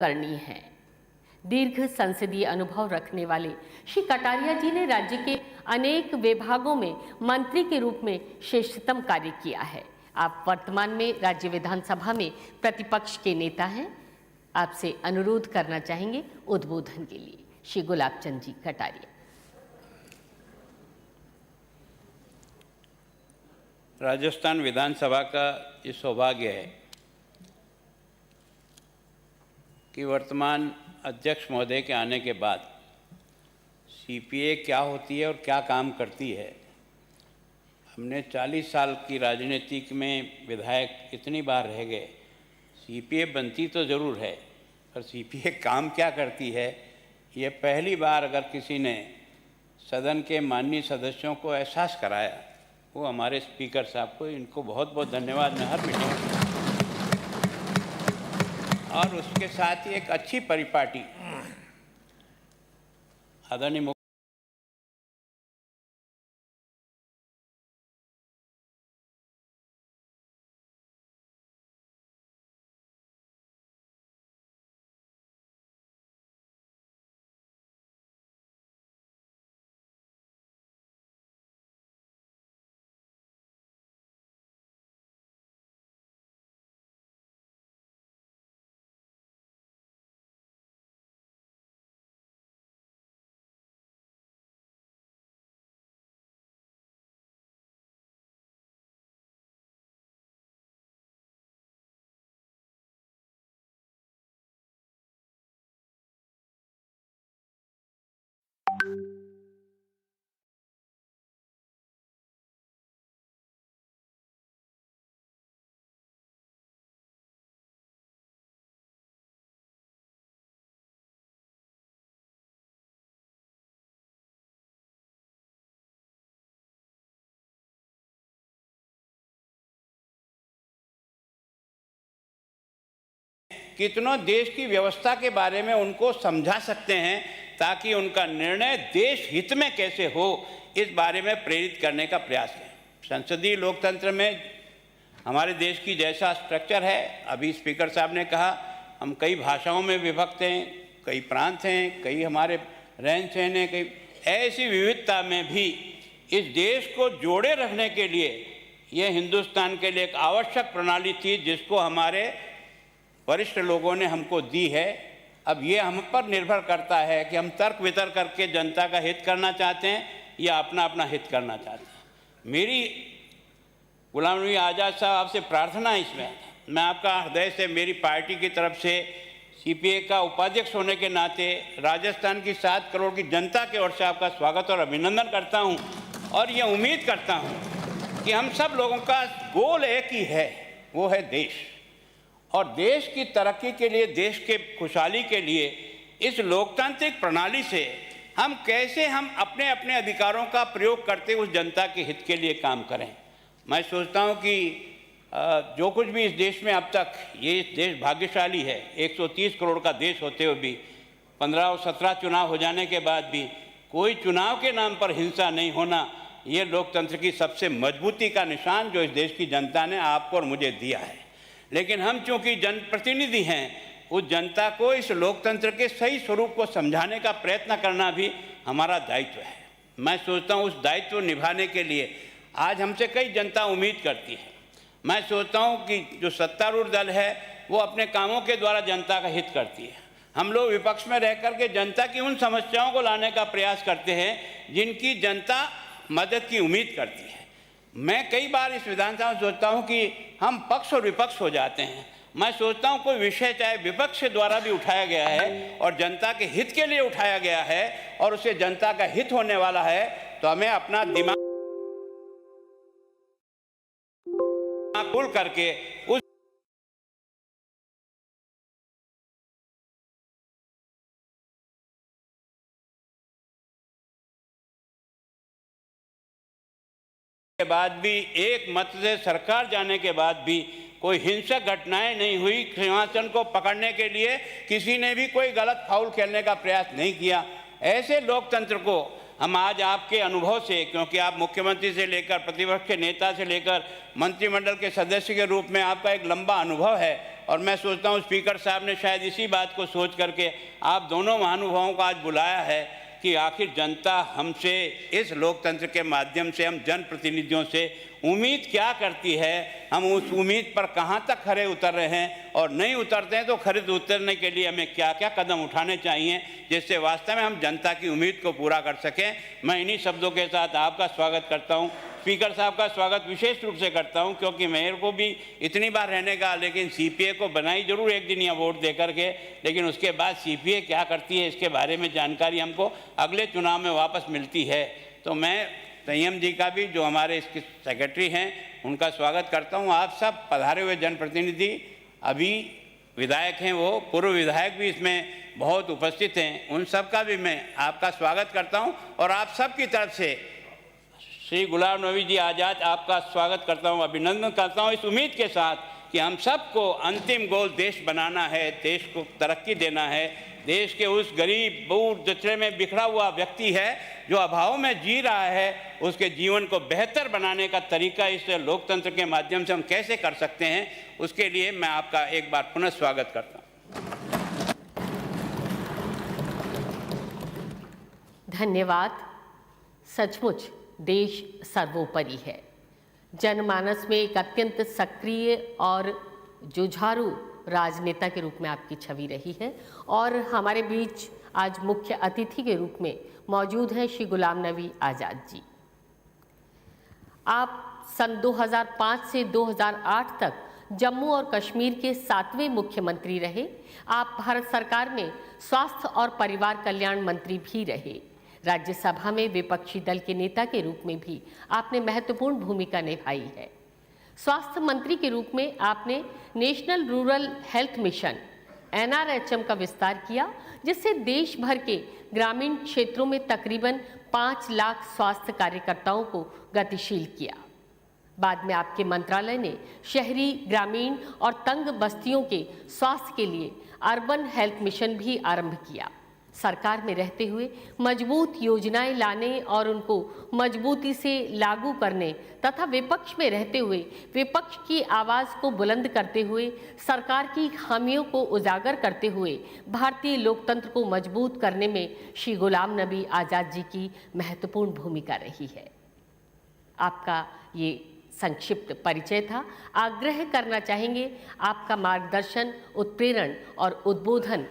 करनी है। दीर्घ संसदीय अनुभव रखने वाले श्री कटारिया जी ने राज्य के अनेक विभागों में मंत्री के रूप में श्रेष्ठतम कार्य किया है। आप वर्तमान में राज्य विधानसभा में प्रतिपक्ष के नेता हैं। आपसे अनुरोध करना चाहेंगे उद्बोधन के लिए श्री गुलाब चंद जी कटारिया। राजस्थान विधानसभा का ये सौभाग्य है कि वर्तमान अध्यक्ष महोदय के आने के बाद सीपीए क्या होती है और क्या काम करती है। हमने 40 साल की राजनीति में विधायक इतनी बार रह गए, सीपीए बनती तो ज़रूर है पर सीपीए काम क्या करती है ये पहली बार अगर किसी ने सदन के माननीय सदस्यों को एहसास कराया वो हमारे स्पीकर साहब को, इनको बहुत बहुत धन्यवाद। मैं हर मीटिंग और उसके साथ ही एक अच्छी परिपाटी आदरणीय कितनों देश की व्यवस्था के बारे में उनको समझा सकते हैं ताकि उनका निर्णय देश हित में कैसे हो इस बारे में प्रेरित करने का प्रयास है। संसदीय लोकतंत्र में हमारे देश की जैसा स्ट्रक्चर है, अभी स्पीकर साहब ने कहा हम कई भाषाओं में विभक्त हैं, कई प्रांत हैं, कई हमारे रहन सहन हैं, कई ऐसी विविधता में भी इस देश को जोड़े रखने के लिए ये हिंदुस्तान के लिए एक आवश्यक प्रणाली थी जिसको हमारे वरिष्ठ लोगों ने हमको दी है। अब ये हम पर निर्भर करता है कि हम तर्क वितर्क करके जनता का हित करना चाहते हैं या अपना अपना हित करना चाहते हैं। मेरी गुलाम नबी आज़ाद साहब आपसे प्रार्थना है इसमें, मैं आपका हृदय से मेरी पार्टी की तरफ से सीपीए का उपाध्यक्ष होने के नाते राजस्थान की 7 करोड़ की जनता की ओर से आपका स्वागत और अभिनंदन करता हूँ और ये उम्मीद करता हूँ कि हम सब लोगों का गोल एक ही है, वो है देश। और देश की तरक्की के लिए, देश के खुशहाली के लिए इस लोकतांत्रिक प्रणाली से हम कैसे अपने अपने अधिकारों का प्रयोग करते उस जनता के हित के लिए काम करें। मैं सोचता हूँ कि जो कुछ भी इस देश में अब तक, ये देश भाग्यशाली है, 130 करोड़ का देश होते हुए भी 15 और 17 चुनाव हो जाने के बाद भी कोई चुनाव के नाम पर हिंसा नहीं होना, ये लोकतंत्र की सबसे मजबूती का निशान जो इस देश की जनता ने आपको और मुझे दिया है। लेकिन हम चूंकि जनप्रतिनिधि हैं, उस जनता को इस लोकतंत्र के सही स्वरूप को समझाने का प्रयत्न करना भी हमारा दायित्व है। मैं सोचता हूँ उस दायित्व निभाने के लिए आज हमसे कई जनता उम्मीद करती है। मैं सोचता हूँ कि जो सत्तारूढ़ दल है वो अपने कामों के द्वारा जनता का हित करती है। हम लोग विपक्ष में रह कर के जनता की उन समस्याओं को लाने का प्रयास करते हैं जिनकी जनता मदद की उम्मीद करती है। मैं कई बार इस विधानसभा में सोचता हूं कि हम पक्ष और विपक्ष हो जाते हैं। मैं सोचता हूं कोई विषय चाहे विपक्ष के द्वारा भी उठाया गया है और जनता के हित के लिए उठाया गया है और उसे जनता का हित होने वाला है, तो हमें अपना दिमाग खुल करके उस के बाद भी एक मत से सरकार जाने के बाद भी कोई हिंसक घटनाएं नहीं हुई। सिंहासन को पकड़ने के लिए किसी ने भी कोई गलत फाउल खेलने का प्रयास नहीं किया। ऐसे लोकतंत्र को हम आज आपके अनुभव से, क्योंकि आप मुख्यमंत्री से लेकर प्रतिपक्ष के नेता से लेकर मंत्रिमंडल के सदस्य के रूप में आपका एक लंबा अनुभव है, और मैं सोचता हूँ स्पीकर साहब ने शायद इसी बात को सोच करके आप दोनों महानुभावों को आज बुलाया है कि आखिर जनता हमसे इस लोकतंत्र के माध्यम से, हम जनप्रतिनिधियों से उम्मीद क्या करती है, हम उस उम्मीद पर कहाँ तक खरे उतर रहे हैं, और नहीं उतरते हैं तो खरे उतरने के लिए हमें क्या क्या कदम उठाने चाहिए जिससे वास्तव में हम जनता की उम्मीद को पूरा कर सकें। मैं इन्हीं शब्दों के साथ आपका स्वागत करता हूँ, स्पीकर साहब का स्वागत विशेष रूप से करता हूं, क्योंकि मेयर को भी इतनी बार रहने का, लेकिन सीपीए को बनाई जरूर एक दिन या वोट दे करके, लेकिन उसके बाद सीपीए क्या करती है इसके बारे में जानकारी हमको अगले चुनाव में वापस मिलती है। तो मैं संयम जी का भी, जो हमारे इसके सेक्रेटरी हैं, उनका स्वागत करता हूँ। आप सब पधारे हुए जनप्रतिनिधि, अभी विधायक हैं, वो पूर्व विधायक भी इसमें बहुत उपस्थित हैं, उन सब का भी मैं आपका स्वागत करता हूँ और आप सब की तरफ से श्री गुलाम नबी जी आज़ाद आपका स्वागत करता हूं, अभिनंदन करता हूं, इस उम्मीद के साथ कि हम सबको अंतिम गोल देश बनाना है, देश को तरक्की देना है। देश के उस गरीब बूढ़ जचड़े में बिखरा हुआ व्यक्ति है जो अभाव में जी रहा है, उसके जीवन को बेहतर बनाने का तरीका इस लोकतंत्र के माध्यम से हम कैसे कर सकते हैं, उसके लिए मैं आपका एक बार पुनः स्वागत करता हूँ। धन्यवाद। सचमुच देश सर्वोपरि है। जनमानस में एक अत्यंत सक्रिय और जुझारू राजनेता के रूप में आपकी छवि रही है और हमारे बीच आज मुख्य अतिथि के रूप में मौजूद हैं श्री गुलाम नबी आज़ाद जी। आप सन 2005 से 2008 तक जम्मू और कश्मीर के 7वें मुख्यमंत्री रहे। आप भारत सरकार में स्वास्थ्य और परिवार कल्याण मंत्री भी रहे। राज्यसभा में विपक्षी दल के नेता के रूप में भी आपने महत्वपूर्ण भूमिका निभाई है। स्वास्थ्य मंत्री के रूप में आपने national rural health mission NRHM का विस्तार किया, जिससे देश भर के ग्रामीण क्षेत्रों में तकरीबन 5 लाख स्वास्थ्य कार्यकर्ताओं को गतिशील किया। बाद में आपके मंत्रालय ने शहरी, ग्रामीण और तंग बस्तियों के स्वास्थ्य के लिए अर्बन हेल्थ मिशन भी आरंभ किया। सरकार में रहते हुए मजबूत योजनाएं लाने और उनको मजबूती से लागू करने तथा विपक्ष में रहते हुए विपक्ष की आवाज़ को बुलंद करते हुए सरकार की खामियों को उजागर करते हुए भारतीय लोकतंत्र को मजबूत करने में श्री गुलाम नबी आज़ाद जी की महत्वपूर्ण भूमिका रही है। आपका ये संक्षिप्त परिचय था। आग्रह करना चाहेंगे आपका मार्गदर्शन, उत्प्रेरण और उद्बोधन